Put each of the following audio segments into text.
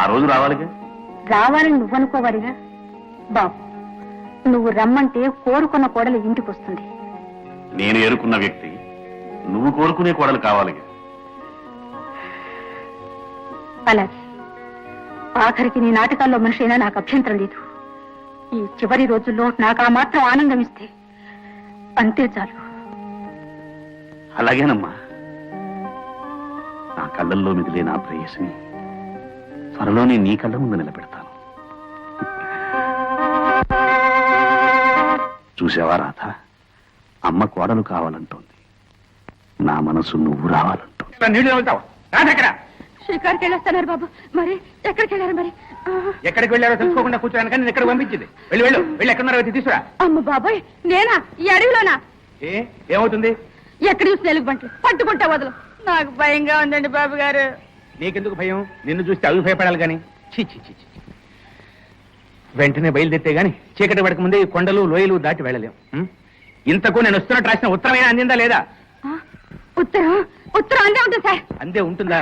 ఆ రోజు రావాలిగా. రావాలని నువ్వనుకోవాలిగా బాబు. నువ్వు రమ్మంటే కోరుకున్న కోడలు ఇంటికి వస్తుంది. నేను ఎరుకున్న వ్యక్తి నువ్వు కోరుకునే కోడలు కావాలిగా. అలాగే ఆఖరికి నీ నాటకాల్లో మనిషి అయినా నాకు అభ్యంతరం లేదు. ఈ చివరి రోజుల్లో నాకు ఆ మాత్రం ఆనందం ఇస్తే అంతే చాలు. అలాగేనమ్మా. నా కళ్ళల్లో మిగిలే నా ప్రేయసిని త్వరలోనే నీ కళ్ళ ముందు నిలబెడతాను. చూసావా రాధ, అమ్మ కోడలు కావాలంటోంది, నా మనసు నువ్వు రావాలంటోంది. షికార్కి వెళ్ళొస్తున్నారు బాబు. మరి ఎక్కడికి వెళ్ళారు? మరి ఎక్కడికి వెళ్ళారో తెలుసుకోకుండా కూర్చోడానికి కానీ ఇక్కడ పంపించింది. వెళ్ళి వెళ్ళు, వెళ్ళి ఎక్కడున్నారో తీసుకురా. అమ్మ బాబాయ్, నేనా ఈ అడవిలోనా? ఏమవుతుంది? ఎక్కడ చూసి తెలుగు బంట్లు పట్టుకుంటా వదలు. నాకు భయంగా ఉందండి బాబు గారు. నీకెందుకు భయం? నిన్ను చూస్తే అవి భయపడాలి గాని. వెంటనే బయలుదేరితే గాని చీకటి పడక ముందే ఈ కొండలు లోయలు దాటి వెళ్ళలేం. ఇంతకు నేను వస్తున్నట్టు రాసిన ఉత్తరమైనా అందిందా లేదా? ఉత్తరం ఉత్తరం అందే ఉంటుంది సార్. అందే ఉంటుందా?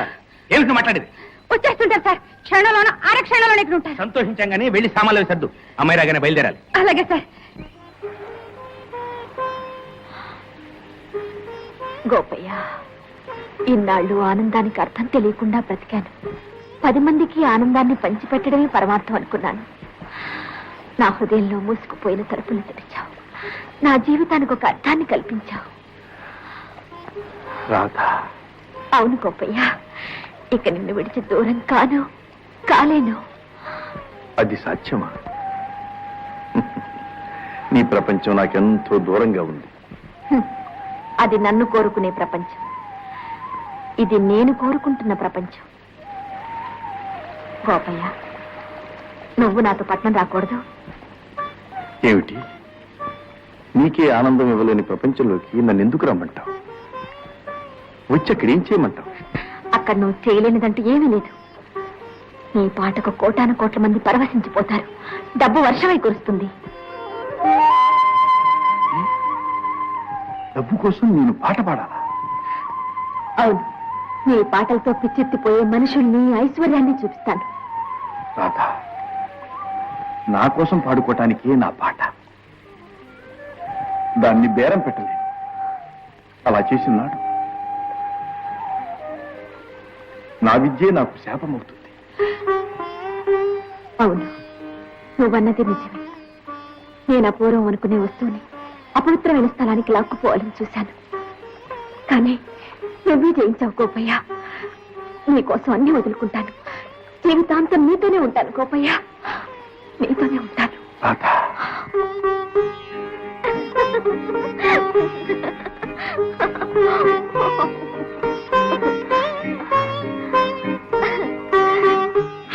ఏమిటి మాట్లాడేది? వచ్చేస్తుంటారు సార్. క్షణంలోనూ అరక్షణంలోనే ఇక్కడ ఉంటారు. సంతోషించాం గానీ వెళ్ళి సామాన్లు సర్దు. అమ్మాయి రాగానే బయలుదేరాలి. అలాగే సార్. గోపయ్య, ఇన్నాళ్ళు ఆనందానికి అర్థం తెలియకుండా బ్రతికాను. 10 మందికి ఆనందాన్ని పంచిపెట్టడమే పరమార్థం అనుకున్నాను. నా హృదయంలో మూసుకుపోయిన తలుపులు తెరిచావు. నా జీవితానికి ఒక అర్థాన్ని కల్పించావు. అవును గోపయ్య, ఇక నిన్ను విడిచి దూరం కాలేను. అది సాధ్యమా? నీ ప్రపంచం నాకెంతో దూరంగా ఉంది. అది నన్ను కోరుకునే ప్రపంచం, ఇది నేను కోరుకుంటున్న ప్రపంచం. గోపయ్య, నువ్వు నాతో పట్నం రాకూడదు? ఏమిటి, నీకే ఆనందం ఇవ్వలేని ప్రపంచంలోకి నన్ను ఎందుకు రమ్మంటావు? వచ్చి అక్కడేం చేయమంటావు? అక్కడ నువ్వు చేయలేనిదంటూ ఏమీ లేదు. నీ పాటకు 1,00,00,000 కోట్ల మంది పరవశించిపోతారు. డబ్బు వర్షమై కురుస్తుంది. డబ్బు కోసం నేను పాట పాడాలా? అవును, నీ పాటలతో పిచ్చెత్తిపోయే మనుషుల్ని, ఐశ్వర్యాన్ని చూపిస్తాను. రాధా, నా కోసం పాడుకోవటానికి నా పాట. దాన్ని బేరం పెట్టలేదు. అలా చేసినాడు నా విద్యే నాకు శాపమవుతుంది. అవును, నువ్వన్నది నిజమే. నేను అపూర్వం అనుకునే వస్తువుని అపవిత్రమైన స్థలానికి లాక్కుపోవాలని చూశాను. కానీ నువ్వే జయించావు గోపయ్య. నీకోసం అన్ని వదులుకుంటాను. జీవితాంతం నీతోనే ఉంటాను గోపయ్య, నీతోనే ఉంటాను.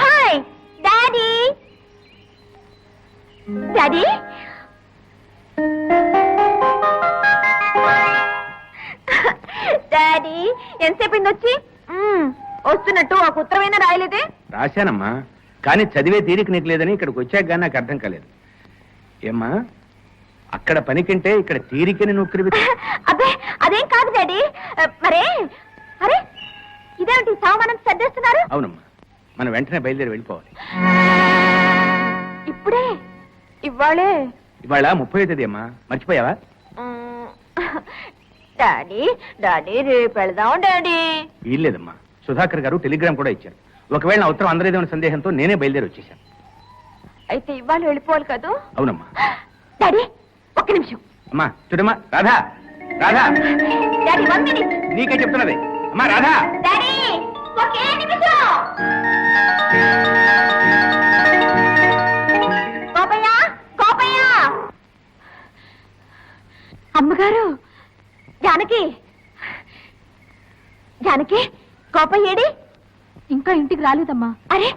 Hi daddy. డాడీ, డాడీ ఎంతసేపు వచ్చి? వస్తున్నట్టు ఒక ఉత్తరమైనా రాయలేదే? రాశానమ్మా, కానీ చదివే తీరిక నీకు లేదని ఇక్కడికి వచ్చాక కానీ నాకు అర్థం కాలేదు. ఏమ్మా, అక్కడ పని కంటే ఇక్కడ తీరికని నువ్వు అబ్బే అదేం కాదు డాడీ. మరే అరే ఇదేమిటి సామానం సర్దేస్తున్నారు? అవునమ్మా, మనం వెంటనే బయలుదేరి వెళ్ళిపోవాలి. ఇప్పుడే? ఇవాళ 30వ తేదీ అమ్మా, మర్చిపోయావా? డాడీ డాడీ రేపు వెళదాం డాడీ. వీల్లేదమ్మా, సుధాకర్ గారు టెలిగ్రామ్ కూడా ఇచ్చారు. ఒకవేళ నా ఉత్తరం అందలేదేమన్న సందేహంతో నేనే బయలుదేరి వచ్చేసాను. అయితే ఇవాళ వెళ్ళిపోవాలి కదా? అవునమ్మా. డాడీ ఒక్క నిమిషం. అమ్మా చూడమ్మా, రాధా రాధా, డాడీ 1 minute. నీకే చెప్తున్నది. అమ్మా రాధా. డాడీ ఒకే నిమిషం. గోపయ్య గోపయ్య. అమ్మగారు. జానకి జానకి, గోపయ్యేడి? ఇంకా ఇంటికి రాలేదమ్మా. అరే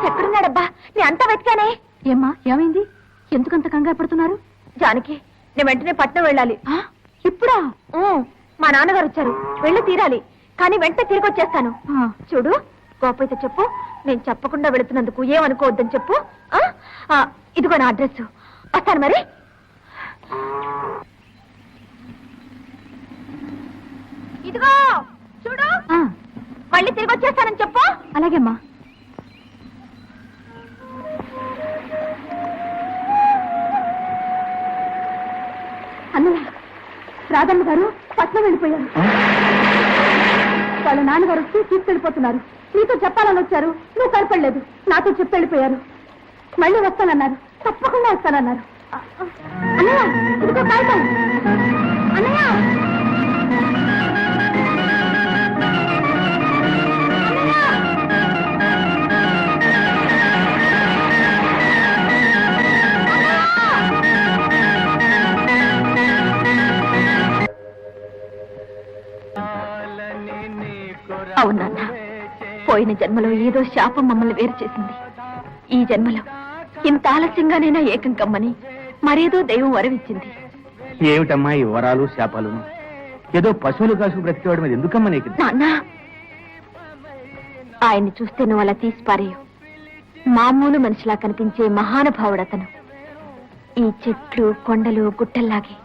ఎక్కడున్నాడబ్బా? నేను అంతా వెతికానే. ఏమ్మా ఏమైంది? ఎందుకంత కంగారు పడుతున్నారు? జానకి, నేను వెంటనే పట్నం వెళ్ళాలి. ఇప్పుడా? మా నాన్నగారు వచ్చారు, వెళ్ళి తీరాలి. కానీ వెంటనే తిరిగి వచ్చేస్తాను. చూడు, గోపయ్యతో చెప్పు నేను చెప్పకుండా వెళుతున్నందుకు ఏమనుకోవద్దని చెప్పు. ఇదిగో నా అడ్రస్. వస్తాను మరి. ఇదిగో చూడు, మళ్ళీ తిరిగి వచ్చేస్తానని చెప్పు. అలాగేమ్మా. అన్నయ్య, రాధమ్మ గారు పట్నం వెళ్ళిపోయారు. వాళ్ళ నాన్నగారు వచ్చి తీసుకెళ్ళిపోతున్నారు. నీతో చెప్పాలని వచ్చారు, నువ్వు కనపడలేదు. నాతో చెప్పి వెళ్ళిపోయారు. మళ్ళీ వస్తానన్నారు, తప్పకుండా వస్తానన్నారు. అన్నయ్య, ఇదిగో కాగితం. అన్నయ్య, అవునన్నా, పోయిన జన్మలో ఏదో శాపం మమ్మల్ని వేరు చేసింది. ఈ జన్మలో ఇంత ఆలస్యంగానైనా ఏకం కమ్మని మరేదో దైవం వరవిచ్చింది. ఏమిటమ్మా ఈ వరాలు శాపాలు? ఏదో పశువులు కాసు బ్రతికేవాడి మీద ఎందుకమ్మా నీకు? నాన్న, ఆయన్ని చూస్తే నువ్వు అలా తీసిపారేయు. మామూలు మనిషిలా కనిపించే మహానుభావుడతను. ఈ చెట్లు కొండలు గుట్టల్లాగే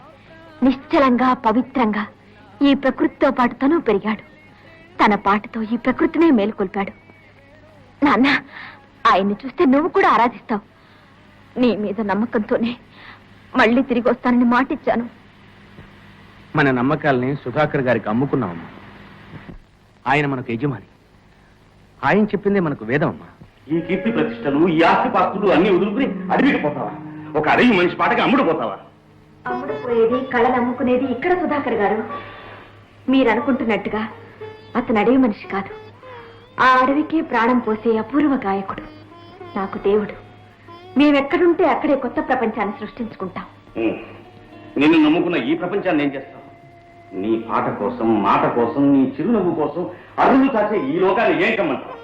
నిశ్చలంగా పవిత్రంగా ఈ ప్రకృతితో పాటు తను పెరిగాడు. తన పాటతో ఈ ప్రకృతినే మేలుకొల్పాడు. నాన్న, ఆయన్ని చూస్తే నువ్వు కూడా ఆరాధిస్తావు. నీ మీద నమ్మకంతోనే మళ్ళీ తిరిగి వస్తానని మాటిచ్చాను. మన నమ్మకాలని సుధాకర్ గారికి అమ్ముకున్నామమ్మా. ఆయన మనకు యజమాని. ఆయన చెప్పిందే మనకు వేదం అమ్మా. ఈ కీర్తి ప్రతిష్టలు, ఈ ఆస్తి పాస్తులు అన్ని వదులుకుని అడవికి పోతావా? ఒక అడవి మనిషి పాటకి అమ్ముడుపోతావా? అమ్ముడుపోయేది, కళను అమ్ముకునేది ఇక్కడ సుధాకర్ గారు. మీరు అనుకుంటున్నట్టుగా అతను అడవి మనిషి కాదు. ఆ అడవికి ప్రాణం పోసే అపూర్వ గాయకుడు, నాకు దేవుడు. మేమెక్కడుంటే అక్కడే కొత్త ప్రపంచాన్ని సృష్టించుకుంటాం. నిన్ను నమ్ముకున్న ఈ ప్రపంచాన్ని ఏం చేస్తావు? నీ పాట కోసం, మాట కోసం, నీ చిరునవ్వు కోసం అరువు కాసే ఈ లోకాన్ని ఏం కమ్మంటావు?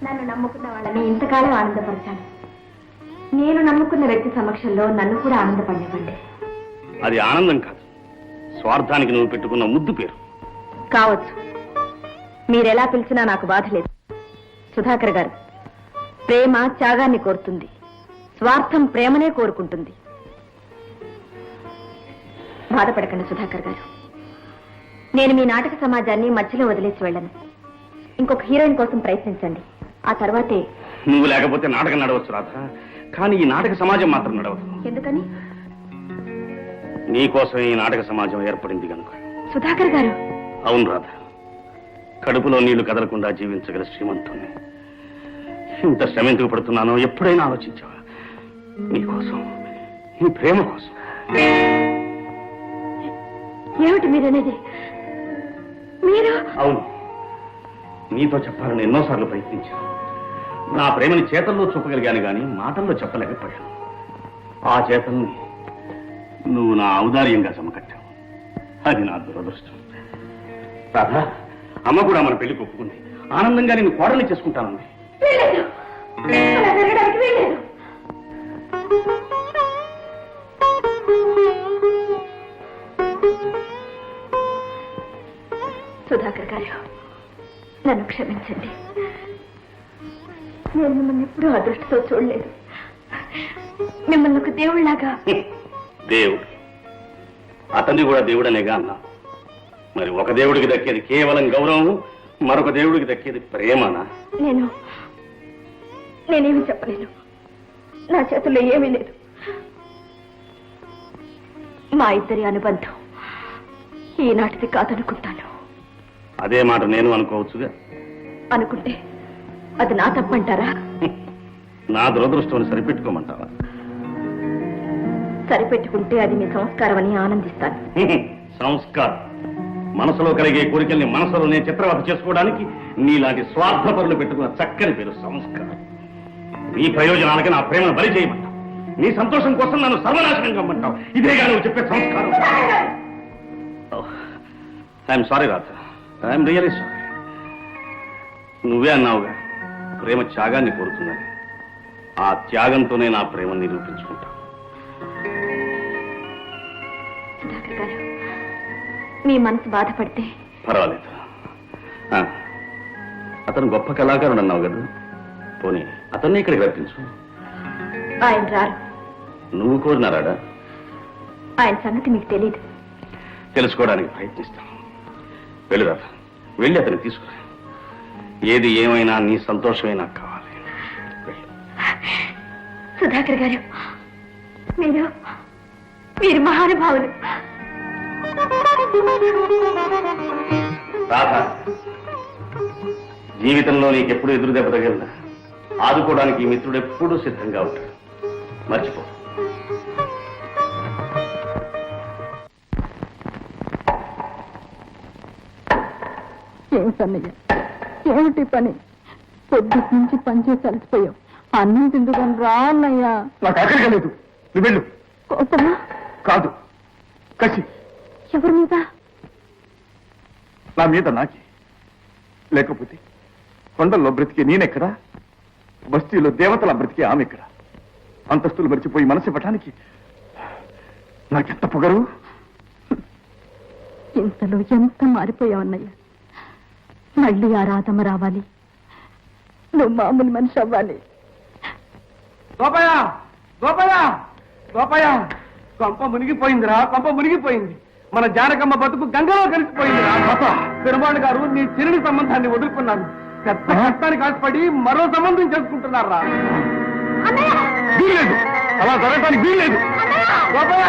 నన్ను నమ్ముకున్న వాళ్ళని ఇంతకాలం ఆనందపరిచాను. నేను నమ్ముకున్న వ్యక్తి సమక్షంలో నన్ను కూడా ఆనందపడివ్వండి. అది ఆనందం కాదు, స్వార్థానికి నువ్వు పెట్టుకున్న ముద్దు పేరు. కావచ్చు, మీరెలా పిలిచినా నాకు బాధ లేదు. సుధాకర్ గారు, ప్రేమ త్యాగాన్ని కోరుతుంది, స్వార్థం ప్రేమనే కోరుకుంటుంది. బాధపడకండి సుధాకర్ గారు. నేను మీ నాటక సమాజాన్ని మధ్యలో వదిలేసి వెళ్ళను. ఇంకొక హీరోయిన్ కోసం ప్రయత్నించండి. ఆ తర్వాతే. నువ్వు లేకపోతే నాటకం నడవచ్చు రాధా, కానీ ఈ నాటక సమాజం మాత్రం నడవదు. ఎందుకని? నీకోసమే ఈ నాటక సమాజం ఏర్పడింది కనుక. సుధాకర్ గారు. అవును రాధ, కడుపులో నీళ్లు కదలకుండా జీవించగల శ్రీమంతుణ్ణి. ఇంత శ్రమ ఎందుకు పడుతున్నానో ఎప్పుడైనా ఆలోచించావా? నీకోసం, నీ ప్రేమ కోసం. ఏమిటి మీరనేది? మీరు? అవును, నీతో చెప్పాలని ఎన్నోసార్లు ప్రయత్నించాను. నా ప్రేమని చేతల్లో చూపగలిగాను గాని మాటల్లో చెప్పలేకపోయాను. ఆ చేతల్ని నువ్వు నా ఔదార్యంగా సమకట్టావు. అది నా దురదృష్టం. రాధా, అమ్మ కూడా మన పెళ్లికి ఒప్పుకుంది. ఆనందంగా నేను కోడల్ని చేసుకుంటానండి. సుధాకర్ గారు, నన్ను క్షమించండి. నేను మిమ్మల్ని ఎప్పుడూ అదృష్టతో చూడలేదు. మిమ్మల్ని ఒక దేవుళ్లాగా. దేవుడు, అతన్ని కూడా దేవుడనేగా అన్నా. మరి ఒక దేవుడికి దక్కేది కేవలం గౌరవం, మరొక దేవుడికి దక్కేది ప్రేమనా? నేనేమి చెప్పలేను. నా చేతుల్లో ఏమీ లేదు. మా ఇద్దరి అనుబంధం ఈనాటిది కాదనుకుంటాను. అదే మాట నేను అనుకోవచ్చుగా. అనుకుంటే అది నా తప్పంటారా? నా దురదృష్టం సరిపెట్టుకోమంటావా? సరిపెట్టుకుంటే అది మీ సంస్కారం అని ఆనందిస్తాను. సంస్కారం? మనసులో కలిగే కోరికల్ని మనసులోనే చిత్రవత చేసుకోవడానికి నీలాంటి స్వార్థపరులు పెట్టుకున్న చక్కని పేరు సంస్కారం. నీ ప్రయోజనాలకి నా ప్రేమను బలి చేయమంటావు. నీ సంతోషం కోసం నన్ను సర్వనాశనం కమ్మంటావు. ఇదేగా నువ్వు చెప్పే సంస్కారం. I'm sorry Radha, I'm really sorry. నువ్వే అన్నావుగా ప్రేమ త్యాగాన్ని కోరుతుందని. ఆ త్యాగంతోనే నా ప్రేమను నిరూపించుకుంటా. సుధాకర్ గారు, మీ మనసు బాధపడితే పర్వాలేదు. అతను గొప్ప కళాకారుడు అన్నావు కదా, పోనీ అతన్ని ఇక్కడికి రప్పించు. ఆయన రారు. నువ్వు కోరినారాడా? ఆయన సంగతి మీకు తెలీదు. తెలుసుకోవడానికి ప్రయత్నిస్తాను. వెళ్ళు రాధ, వెళ్ళి అతన్ని తీసుకురా. ఏది ఏమైనా నీ సంతోషమే నాకు కావాలి. సుధాకర్ గారు, మీరు మహానుభావులు. రాధ, జీవితంలో నీకెప్పుడు ఎదురు దెబ్బ తగిలినా ఆదుకోవడానికి ఈ మిత్రుడు ఎప్పుడూ సిద్ధంగా ఉంటాడు. మర్చిపో. ఏమిటన్నయ్య, ఏమిటి పని? పొద్దుటి నుంచి పనిచేసి అలసిపోయావు. అన్నం తిందుకొని రా అన్నయ్య. నాకు ఆఖరిగా లేదు, నువ్వు వెళ్ళు. కోపమా? కాదు, కసి. ఎవరి మీద? నా మీద నాకే. లేకపోతే కొండల్లో బ్రతికే నేనెక్కడా, బస్తీలో దేవతల బ్రతికే ఆమె ఎక్కడా? అంతస్తులు మర్చిపోయి మనసు ఇవ్వటానికి నాకెంత పొగరు. ఇంతలో ఎంత మారిపోయావన్నయ్య. మళ్ళీ ఆ రాధమ్మ రావాలి, నువ్వు మామూలు మనిషి అవ్వాలి. గోపయ్య, గోపయ్య, గోపయ్య, కొంప మునిగిపోయిందిరా, కొంప మునిగిపోయింది. మన జానకమ్మ బతుకు గంగలో కలిసిపోయిందిరా. పెరుమాళ్ గారు నీ చిరుని సంబంధాన్ని వదులుకున్నారు. పెద్ద కష్టానికి ఆశపడి మరో సంబంధం చేసుకుంటున్నారా? వీల్లేదు, అలా జరగటానికి వీల్లేదు. గోపయ్య,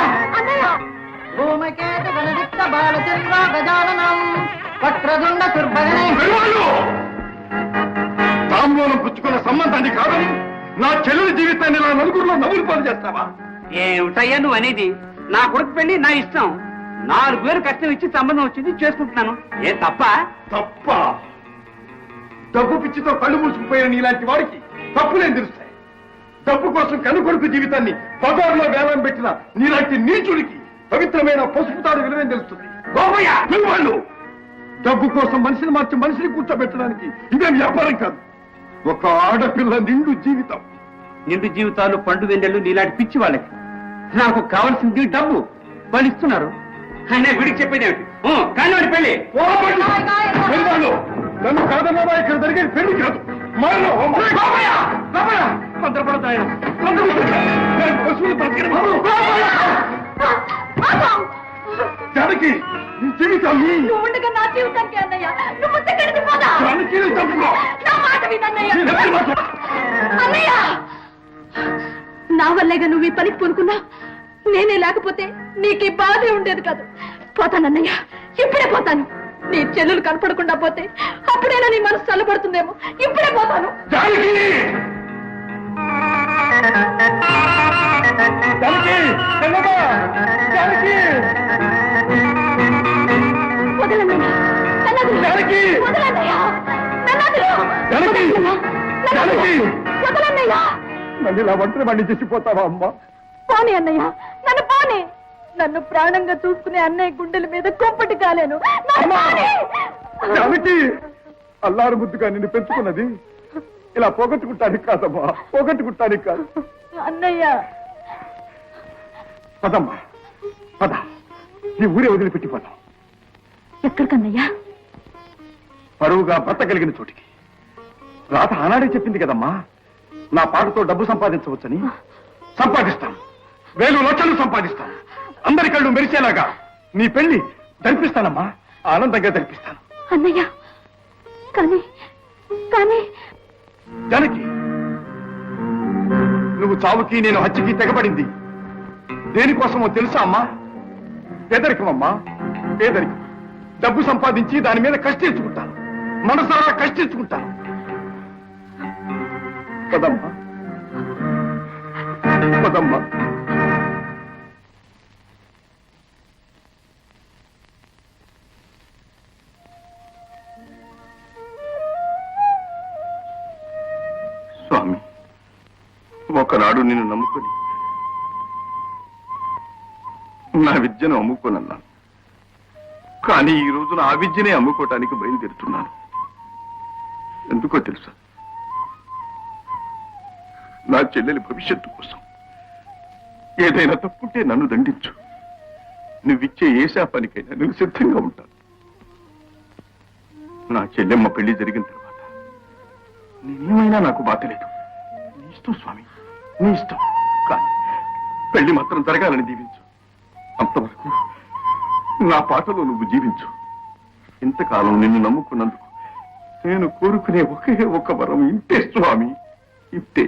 తాంబూలం పుచ్చుకున్న సంబంధాన్ని కాదని నా చెల్లెలి జీవితాన్ని నా నలుగురిలో నవ్వులు పాలు చేస్తావా? ఏమిటయ్యా నువ్వు అనేది? నా కొడుకు పెళ్లి నా ఇష్టం. 4,000 కష్టం ఇచ్చి సంబంధం వచ్చింది, చేసుకుంటున్నాను. ఏ తప్ప? తప్ప? డబ్బు పిచ్చితో కళ్ళు మూసుకుపోయిన నీలాంటి వాడికి తప్పులేం తెలుస్తాయి? డబ్బు కోసం కన్ను కొడుకు జీవితాన్ని బజార్లో వేలం పెట్టిన నీలాంటి నీచుడికి పవిత్రమైన పసుపు తాడు విలువేం తెలుస్తుంది? గోపయ్య, వాళ్ళు డబ్బు కోసం మనిషిని మార్చి మనిషిని కూర్చోబెట్టడానికి ఇదేం వ్యాపారం కాదు. ఒక ఆడపిల్ల నిండు జీవితం. నిండు జీవితాలు పండు వెన్నెళ్ళు నీలాంటి పిచ్చి వాళ్ళకి. నాకు కావాల్సింది డబ్బు, వాళ్ళు ఇస్తున్నారు. ఆయన వీడికి చెప్పేది ఏమిటి? కానీ వాడి పెళ్లి. నన్ను కాదన్నావా? ఇక్కడ జరిగేది పెళ్లి కాదు, జానకి, నీ జీవితాన్ని నువ్వు ఉండగా నా జీవితానికి అన్నయ్య. నువ్వు ముందుకెళ్ళి పోదా. జానకిని చంపుకో. నా మాట వినన్నయ్య. అన్నయ్య, నా వల్లేగా నువ్వు ఈ పనికి పూనుకున్నా. నేనే లేకపోతే నీకు ఈ బాధే ఉండేది కాదు. పోతానన్నయ్య, ఇప్పుడే పోతాను. నీ చెల్లెలు కనపడకుండా పోతే అప్పుడైనా నీ మనసు చల్లబడుతుందేమో. ఇప్పుడే పోతాను. వదలన్నయ్య, వదలన్నయ్య, వదలన్నయ్య. నన్ను ఇలా ఒంటరి వాడిని చేసిపోతావా అమ్మా? పోనీ అన్నయ్య, నన్ను పోనీ. నన్ను ప్రాణంగా చూసుకునే అన్నయ్య గుండెల మీద కుంపటి కాలేను. జానకి, అల్లారు ముద్దుగా నిన్ను పెంచుకున్నది ఇలా పోగొట్టుకుంటానికి కాదమ్మా, పోగొట్టుకుంటానికి కాదు. అన్నయ్య, పదమ్మా, పద. ఈ ఊరే వదిలిపెట్టిపోతాం. ఎక్కడికన్నయ్యా? పరువుగా బ్రతకగలిగిన చోటికి. రాత ఆనాడే చెప్పింది కదమ్మా, నా పాటతో డబ్బు సంపాదించవచ్చని. సంపాదిస్తాను, 1,000 లక్షలు సంపాదిస్తాను. అందరి కళ్ళు మెరిసేలాగా నీ పెళ్లి జరిపిస్తానమ్మా, ఆనందంగా జరిపిస్తాను. అన్నయ్య, కానీ కానీ జానకి, నువ్వు చావుకి నేను హత్యకి తెగబడింది దేనికోసమో తెలుసా అమ్మా? పేదరికమమ్మా, పేదరికం. డబ్బు సంపాదించి దాని మీద కష్టించుకుంటాను, మనసారా కష్టించుకుంటాను. పదమ్మా, పదమ్మా. స్వామి, ఒకనాడు నిన్ను నమ్ముకొని నా విద్యను అమ్ముకోనన్నాను. కానీ ఈ రోజున ఆ విద్యనే అమ్ముకోవటానికి బయలుదేరుతున్నాను. ఎందుకో తెలుసా? నా చెల్లెలి భవిష్యత్తు కోసం. ఏదైనా తప్పుంటే నన్ను దండించు. నువ్విచ్చే ఏ శాపానికైనా నువ్వు సిద్ధంగా ఉంటాను. నా చెల్లెమ్మ పెళ్లి జరిగిన తర్వాత నేనేమైనా నాకు బాధ లేదు. నీ ఇష్టం స్వామి, నీ ఇష్టం. కానీ పెళ్లి మాత్రం జరగాలని దీవించు. అంతవరకు నా పాటలో నువ్వు జీవించు. ఇంతకాలం నిన్ను నమ్ముకున్నందుకు నేను కోరుకునే ఒకే ఒక వరం ఇంతే స్వామి, ఇంతే.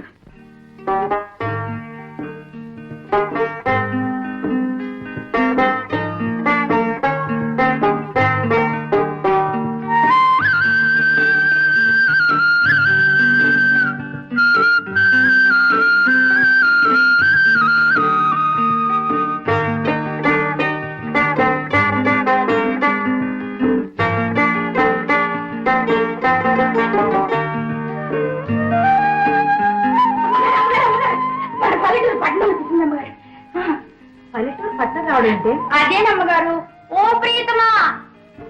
రావేంటే? అదేనమ్మగారు. ఓ ప్రియతమా,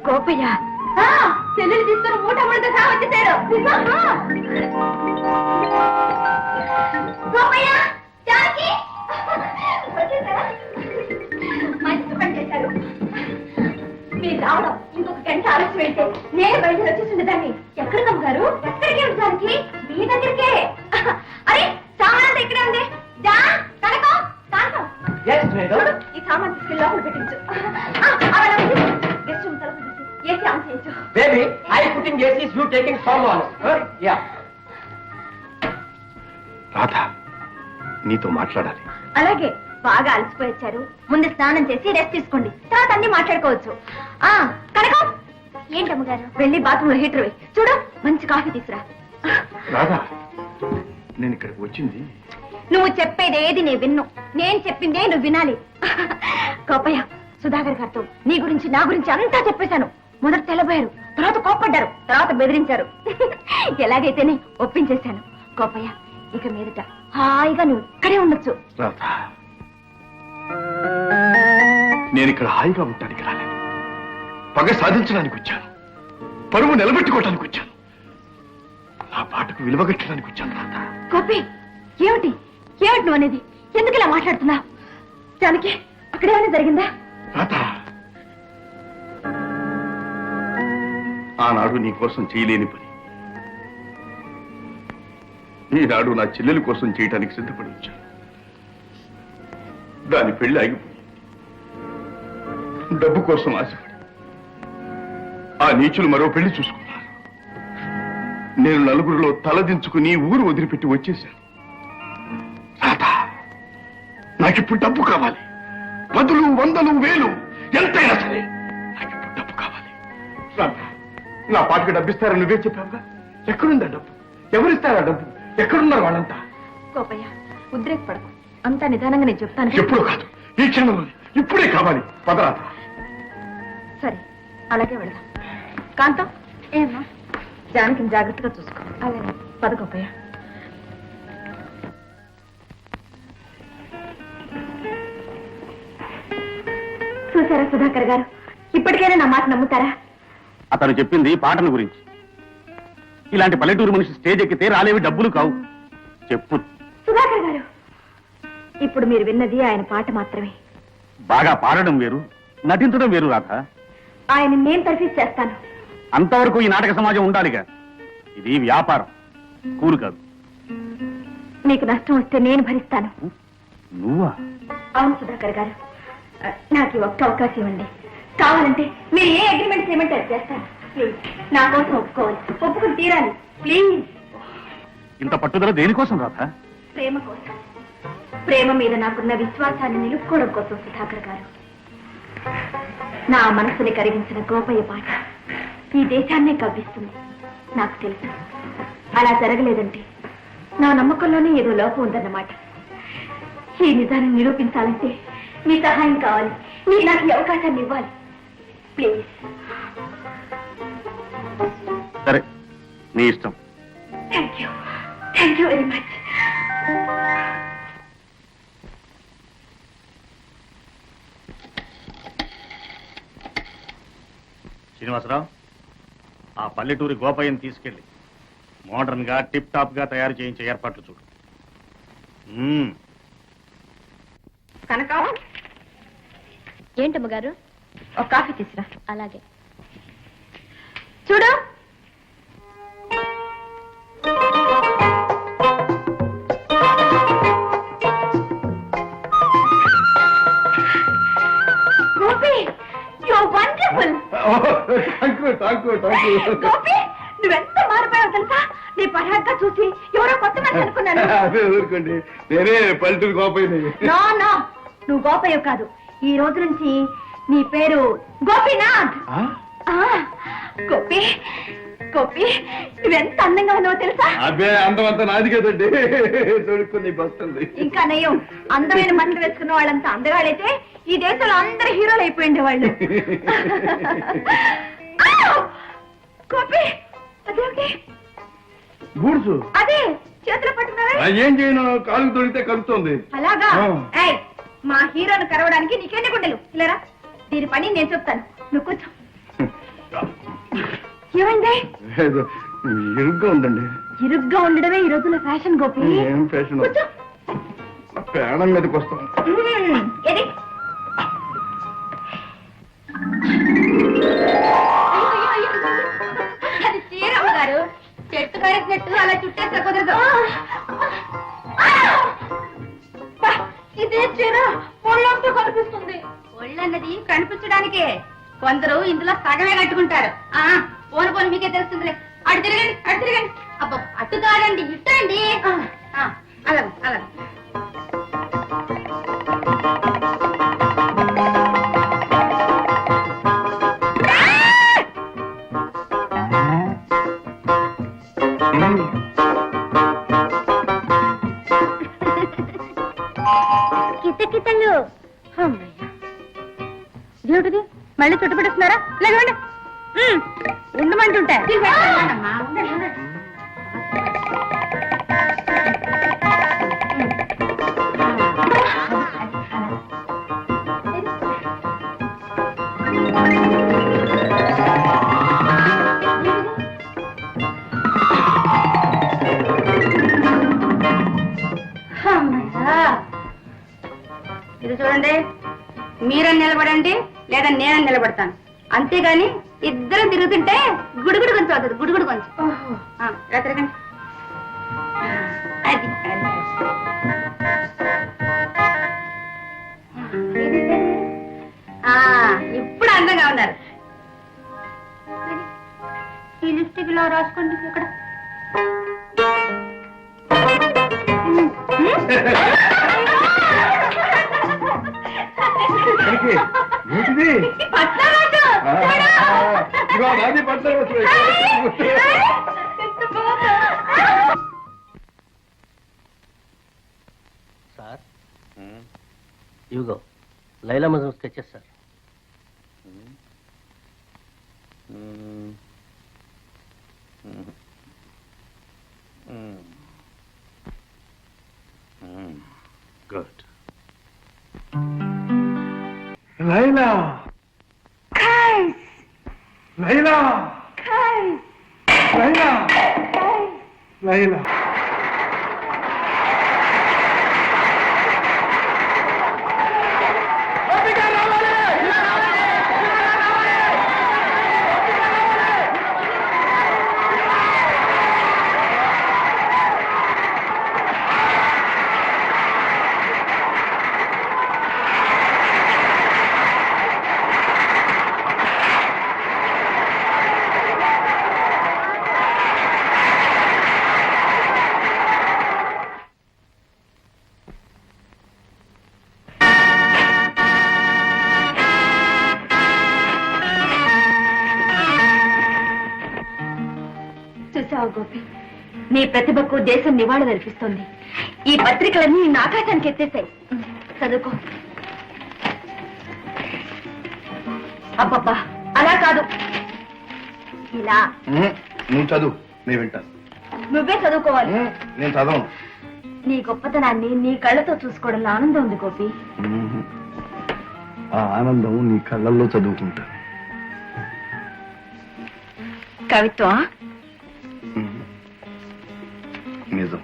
గోపయ్య చెల్లెలు తీసుకుని మూట ముడత వచ్చేసాడు. గోపయ్య, జానకి వచ్చేసారా? మంచి పని చేశారు. మీరు రావడం ఇంకొక గంట ఆలస్యం అయితే నేను బయట వచ్చేసిండదాన్ని. ఎక్కడికి అమ్మగారు? ఎక్కడికి జానకి? మీ దగ్గరికే. అరే సామాన్ ఇక్కడే ఉంది. జాన్, కనకం, కాంతం, ఈ సామాన్ తీసుకెళ్ళి లోపల పెట్టించు. గెస్ట్ రూమ్ తలుపు తీసి ఏసీ ఆన్ చేయించు. Baby, I putting AC, you taking సామాన్. యా. రాధా, నీతో మాట్లాడాలి. అలాగే. బాగా అలసిపోయి వచ్చారు. ముందు స్నానం చేసి రెస్ట్ తీసుకోండి, తర్వాత అన్ని మాట్లాడుకోవచ్చు. కనకం, ఏంటమ్మగారు? వెళ్ళి బాత్రూమ్ లో హీటర్ వేయి. చూడు, మంచి కాఫీ తీసురా. రాధా, నేను ఇక్కడికి వచ్చింది. నువ్వు చెప్పేది ఏది నేను విన్ను. నేను చెప్పిందే నువ్వు వినాలి. గోపయ్య, సుధాకర్ గారితో నీ గురించి నా గురించి అంతా చెప్పేశాను. మొదట తెల్లబోయారు, తర్వాత కోప్పడ్డారు, తర్వాత బెదిరించారు. ఎలాగైతేనే ఒప్పించేశాను. గోపయ్య, ఇక మీదట హాయిగా నువ్వు ఇక్కడే ఉండొచ్చు. రాధా, నేను ఇక్కడ హాయిగా ఉండటానికి రాలేదు. పగ సాధించడానికి వచ్చాను. పరువు నిలబెట్టుకోవడానికి వచ్చాను. నా పాటకు విలువగట్టడానికి వచ్చాను. రాధా, గోపి, ఏమిటి ఏమిటి నువ్వు అనేది? ఎందుకు ఇలా మాట్లాడుతున్నా? జానకి, అక్కడేమైనా జరిగిందా? రాధా, ఆనాడు నీ కోసం చేయలేని పని ఈనాడు నా చెల్లెల కోసం చేయడానికి సిద్ధపడి వచ్చాను. దాని పెళ్లి ఆగిపోయింది. డబ్బు కోసం ఆశపడి ఆ నీచులు మరో పెళ్లి చూసుకున్నారు. నేను నలుగురిలో తలదించుకుని ఊరు వదిలిపెట్టి వచ్చేశాను. రాధా, నాకిప్పుడు డబ్బు కావాలి. 10, 100, 1000 ఎంతైనా సరే నాకిప్పుడు డబ్బు కావాలి. రాధా, నా పాటకు డబ్బిస్తారని నువ్వే చెప్పావుగా. ఎక్కడుందా డబ్బు? ఎవరిస్తారా డబ్బు? ఎక్కడున్నారు వాళ్ళంతా? గోపయ్య, ఉద్రేకపడకు. అంతా నిదానంగా నేను చెప్తాను. ఎప్పుడూ కాదు, ఈ క్షణంలో ఇప్పుడే కావాలి. పదరాధ. సరే, అలాగే వెళ్దాం. కాంతం, ఏమా? జానకిని జాగ్రత్తగా చూసుకో. అలాగే. పద గోపయ్య. చూసారా సుధాకర్ గారు, ఇప్పటికైనా నా మాట నమ్ముతారా? అతను చెప్పింది పాటల గురించి. ఇలాంటి పల్లెటూరు మనిషి స్టేజ్ ఎక్కితే రాలేవి డబ్బులు కావు. చెప్పు సుధాకర్ గారు, ఇప్పుడు మీరు విన్నది ఆయన పాట మాత్రమే. బాగా పాడడం వేరు, నటించడం వేరు. రాధ, ఆయన నేను తర్ఫీదు చేస్తాను. అంతవరకు ఈ నాటక సమాజం ఉండాలిగా. ఇది వ్యాపారం, కూలు కాదు. మీకు నష్టం వస్తే నేను భరిస్తాను. నువ్వా? అవును సుధాకర్ గారు, నాకు ఈ ఒక్క అవకాశం ఇవ్వండి. కావాలంటే మీరు ఏ అగ్రిమెంట్ చేయమంటే అది చేస్తాను. ప్లీజ్, నా కోసం ఒప్పుకోవాలి. ఒప్పుకుని తీరాలి. ప్లీజ్. ఇంత పట్టుదల దేనికోసం రాధ? ప్రేమ కోసం. ప్రేమ మీద నాకున్న విశ్వాసాన్ని నిలుపుకోవడం కోసం సుధాకర్ గారు. నా మనసుని కరిగించిన గోపయ్య పాట ఈ దేశాన్నే కవ్విస్తుంది. నాకు తెలుసు, అలా జరగలేదంటే నా నమ్మకంలోనే ఏదో లోపం ఉందన్నమాట. ఈ నిజాన్ని నిరూపించాలంటే మీ సహాయం కావాలి. మీరు నాకు ఈ అవకాశాన్ని ఇవ్వాలి. ప్లీజ్. సరే, నీ ఇష్టం. Thank you very much. Srinivasarao, ఆ పల్లెటూరి గోపయ్యని తీసుకెళ్ళి మోడర్న్ గా టిప్ టాప్ గా తయారు చేయించే ఏర్పాట్లు చూడు. కనకం, ఏంటమ్మ గారు? ఒక కాఫీ తీసురా. అలాగే. చూడు, Gopi, you are wonderful. Gopi, నువ్వెంత మారిపోయావు తెలుసా? నీ పరాగ్గా చూసి ఎవరో కొత్త మనిషి అనుకున్నాను. ఊరుకోండి, నేనే పల్లెటూరు గోపయ్యని. నో నో, నువ్వు గోపయ్య కాదు. ఈ రోజు నుంచి నీ పేరు గోపీనాథ్. గోపి, గోపి, నువ్వెంత అందంగా ఉన్నావో తెలుసా? అబ్బే, అందమంతా నాది కదండి. తొడుక్కుని బస్తుంది. ఇంకా నయం, అందమైన మంది వేసుకున్న వాళ్ళంతా అందగాడైతే ఈ దేశంలో అందరు హీరోలు అయిపోయింది వాళ్ళు. గోపి, అదేమిటి? బూడ్సు అదే చేతిలో పట్టుకున్నావే. ఏం చేయను, కాలుకు తొడితే కలుస్తుంది. అలాగా? ఏయ్, మా హీరోను కరవడానికి నీకెన్ని గుండెలు ఇలారా దీని పని నేను చెప్తాను నువ్వు కూర్చో ఏమైంది ఇరుగ్గా ఉందండి. ఇరుగ్గా ఉండడమే ఈ రోజుల ఫ్యాషన్ గోపి ఏం ఫ్యాషన్? కూర్చో. ప్రాణం మీదకి వస్తాం. ఏది? అది చీరమ్మ గారు చెట్టు కారేసినట్టు అలా చుట్టేస్తే కుదరదు ఇదే చీర ఒళ్ళంతా కనిపిస్తుంది ఒళ్ళన్నది కనిపించడానికే కొందరు ఇందులో సగమే కట్టుకుంటారు పోను పోను మీకే తెలుస్తుందిలే అటు తిరగండి అబ్బా అటు కాదండి ఇట్టండి అలా అలా కితకితలు దేవుడిది మళ్ళీ చుట్టుపెట్టేస్తున్నారా లేదండి ఉండమంటుంటే ఇది చూడండి మీరని నిలబడండి లేదా నేనని నిలబడతాను అంతేగాని ఇద్దరు తిరుగుతుంటే గుడుగుడు కొంచెం అవుతుంది గుడుగుడు కొంచెం ఇలా తిరగండి అది ఇప్పుడు అందంగా ఉన్నారు ఈ లిప్స్టిక్ ఇలా రాసుకోండి ఇక్కడ సార్ ఇవిగో లైలా మజం sketches sir good Laila Laila Laila Laila చూసావు గోపి నీ ప్రతిభకు దేశం నివాళులు అర్పిస్తోంది ఈ పత్రికలన్నీ నిన్ను ఆకాశానికి ఎత్తేసాయి చదువుకో అబ్బబ్బా అలా కాదు ఇలా నువ్వు చదువు నేను వింటాను. నువ్వే చదువుకోవాలి నేను చదవను. నీ గొప్పతనాన్ని నీ కళ్ళతో చూసుకోవడంలో ఆనందం ఉంది గోపి ఆ ఆనందం నీ కళ్ళల్లో చదువుకుంటా. కవిత్వం నిజం.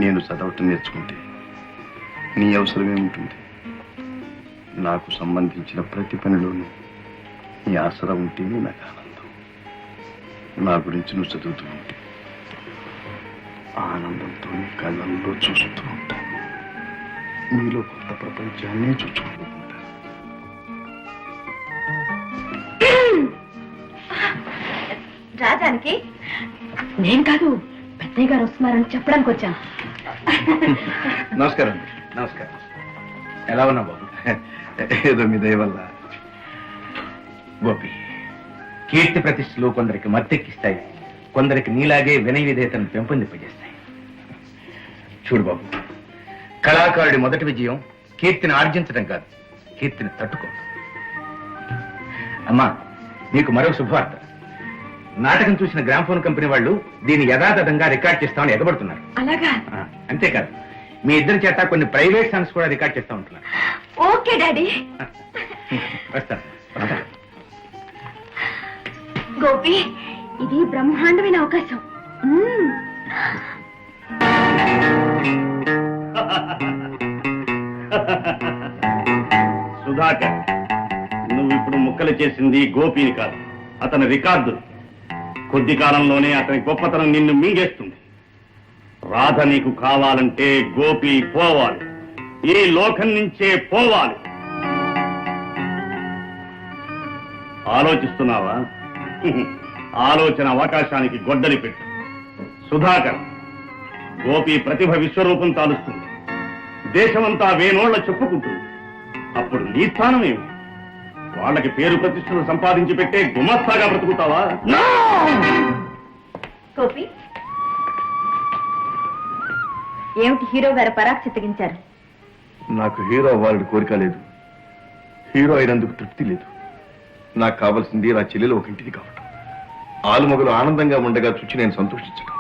నేను చదవటం నేర్చుకుంటే నీ అవసరమే ఉంటుంది. నాకు సంబంధించిన ప్రతి పనిలోనూ నీ ఆసరా ఉంటేనే నాకు ఆనందం. నా గురించి నువ్వు చదువుతూ ఉంటే ఆనందంతో నీ కళ్ళల్లో చూస్తూ ఉంటాను. నీలో కొత్త ప్రపంచాన్ని చూసుకుంటూ ఉంటాను. రాజానికి నేను కాదు పెద్దయ్య గారు వస్తున్నారని చెప్పడానికి వచ్చాను. నమస్కారం. నమస్కారం. ఎలా ఉన్నా బాబు? ఏదో మీ దయ వల్ల. గోపి, కీర్తి ప్రతిష్టలు కొందరికి మత్తెక్కిస్తాయి, కొందరికి నీలాగే వినయ విధేయతను పెంపొందింపజేస్తాయి. చూడు బాబు, కళాకారుడి మొదటి విజయం కీర్తిని ఆర్జించడం కాదు, కీర్తిని తట్టుకోవడం. అమ్మా, నీకు మరో శుభవార్త. నాటకం చూసిన గ్రామ్ఫోన్ కంపెనీ వాళ్ళు దీన్ని యథాతథంగా రికార్డ్ చేస్తామని ఎగబడుతున్నారు. అలాగా? అంతేకాదు, మీ ఇద్దరి చేత కొన్ని ప్రైవేట్ సాంగ్స్ కూడా రికార్డ్ చేస్తూ ఉంటున్నాను. Okay daddy. వస్తాను. గోపి, ఇది బ్రహ్మాండమైన అవకాశం. సుధాకర్, నువ్వు ఇప్పుడు ముక్కలు చేసింది గోపిని కాదు, అతని రికార్డు. కొద్ది కాలంలోనే అతని గొప్పతనం నిన్ను మింగేస్తుంది. రాధ నీకు కావాలంటే గోపి పోవాలి, ఈ లోకం నుంచే పోవాలి. ఆలోచిస్తున్నావా? ఆలోచన అవకాశానికి గొడ్డలి పెట్టు. సుధాకర్, గోపి ప్రతిభ విశ్వరూపం తాలుస్తుంది, దేశమంతా వేనోళ్ల చెప్పుకుంటుంది. అప్పుడు నీ స్థానం ఏమి? వాళ్ళకి పేరు ప్రతిష్టలు సంపాదించి పెట్టే గుమస్తాగా బ్రతుకుతావా? గోపి, ఏమిటి హీరో గారు పరాక్ చిత్తగించారు? నాకు హీరో అవ్వాలని కోరిక లేదు, హీరో అయినందుకు తృప్తి లేదు. నాకు కావాల్సింది నా చెల్లెలు ఒక ఇంటిది కావటం, ఆలుమగలు ఆనందంగా ఉండగా చూచి నేను సంతోషించడం.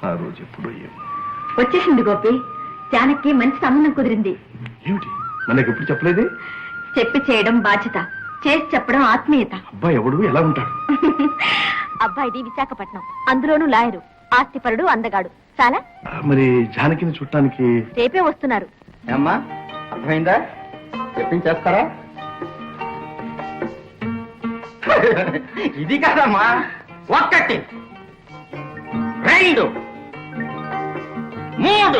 ఆ రోజు ఎప్పుడో ఏమో. వచ్చేసింది గోపి, జానకి మంచి సంబంధం కుదిరింది. ఏమిటి, మనకి ఎప్పుడు చెప్పలేదే? చెప్పి చేయడం బాధ్యత, చేసి చెప్పడం ఆత్మీయత. అబ్బాయి ఎవడు, ఎలా ఉంటాడు? అబ్బాయిది విశాఖపట్నం, అందులోనూ లాయరు, ఆస్తిపరుడు, అందగాడు. చాలా మరి జానకిని చుట్టానికి రేపే వస్తున్నారు. ఏమ్మా, అర్థమైందా? చెప్పించేస్తారా? ఇది కాదమ్మా, 1 2 3